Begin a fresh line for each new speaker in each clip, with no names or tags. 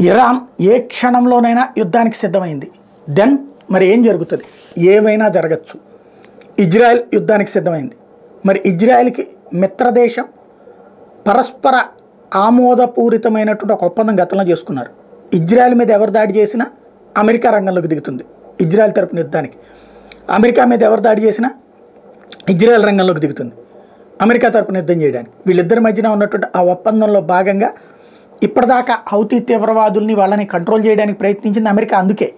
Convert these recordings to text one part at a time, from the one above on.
Iran ఏ క్షణంలోనైనా యుద్ధానికి సిద్ధమైంది. Then మరి ఏం జరుగుతుంది? ఏమైనా జరగచ్చు. ఇజ్రాయెల్ యుద్ధానికి సిద్ధమైంది. మరి ఇజ్రాయెల్కి మిత్రదేశం పరస్పర ఆమోదపూరితమైనటువంటి ఒక ఒప్పందం గతంలో చేసుకున్నారు. ఇజ్రాయెల్ మీద ఎవరు దాడి చేసినా అమెరికా రంగంలోకి దిగుతుంది. ఇజ్రాయెల్ తరపున యుద్ధానికి అమెరికా మీద ఎవరు దాడి చేసినా ఇజ్రాయెల్ రంగంలోకి దిగుతుంది అమెరికా తరపున యుద్ధం చేయడానికి. వీళ్ళిద్దరి మధ్యన ఉన్నటువంటి ఆ ఒప్పందంలో భాగంగా ఇప్పటిదాకా హౌతీ తీవ్రవాదుల్ని వాళ్ళని కంట్రోల్ చేయడానికి ప్రయత్నించింది అమెరికా. అందుకే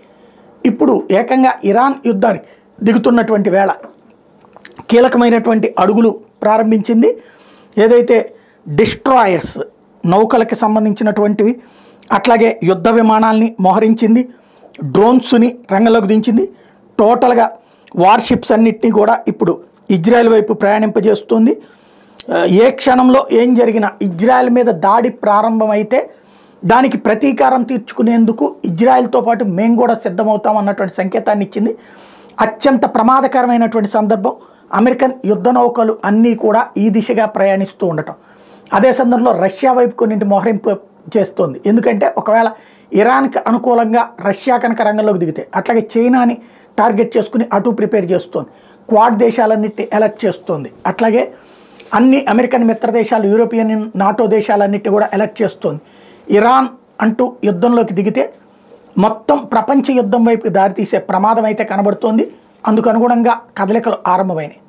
ఇప్పుడు ఏకంగా ఇరాన్ యుద్ధానికి దిగుతున్నటువంటి వేళ కీలకమైనటువంటి అడుగులు ప్రారంభించింది. ఏదైతే డిస్ట్రాయర్స్ నౌకలకి సంబంధించినటువంటివి, అట్లాగే యుద్ధ విమానాల్ని మోహరించింది, డ్రోన్స్ని రంగంలోకి దించింది. టోటల్గా వార్షిప్స్ అన్నిటినీ కూడా ఇప్పుడు ఇజ్రాయెల్ వైపు ప్రయాణింపజేస్తుంది. ఏ క్షణంలో ఏం జరిగినా ఇజ్రాయెల్ మీద దాడి ప్రారంభమైతే దానికి ప్రతీకారం తీర్చుకునేందుకు ఇజ్రాయెల్తో పాటు మేము కూడా సిద్ధమవుతాం అన్నటువంటి సంకేతాన్ని ఇచ్చింది. అత్యంత ప్రమాదకరమైనటువంటి సందర్భం. అమెరికన్ యుద్ధ నౌకలు అన్నీ కూడా ఈ దిశగా ప్రయాణిస్తూ ఉండటం. అదే సందర్భంలో రష్యా వైపు కొన్నింటి మోహరింపు చేస్తోంది. ఎందుకంటే ఒకవేళ ఇరాన్కి అనుకూలంగా రష్యా కనుక రంగంలోకి దిగితే, అట్లాగే చైనాని టార్గెట్ చేసుకుని అటు ప్రిపేర్ చేస్తోంది. క్వాడ్ దేశాలన్నిటిని అలర్ట్ చేస్తోంది. అట్లాగే అన్ని అమెరికన్ మిత్ర దేశాలు, యూరోపియన్, నాటో దేశాలన్నిటిని కూడా అలర్ట్ చేస్తోంది. ఇరాన్ అంటూ యుద్ధంలోకి దిగితే మొత్తం ప్రపంచ యుద్ధం వైపుకి దారితీసే ప్రమాదం అయితే కనబడుతోంది. అందుకు అనుగుణంగా కదలికలు ఆరంభమైనాయి.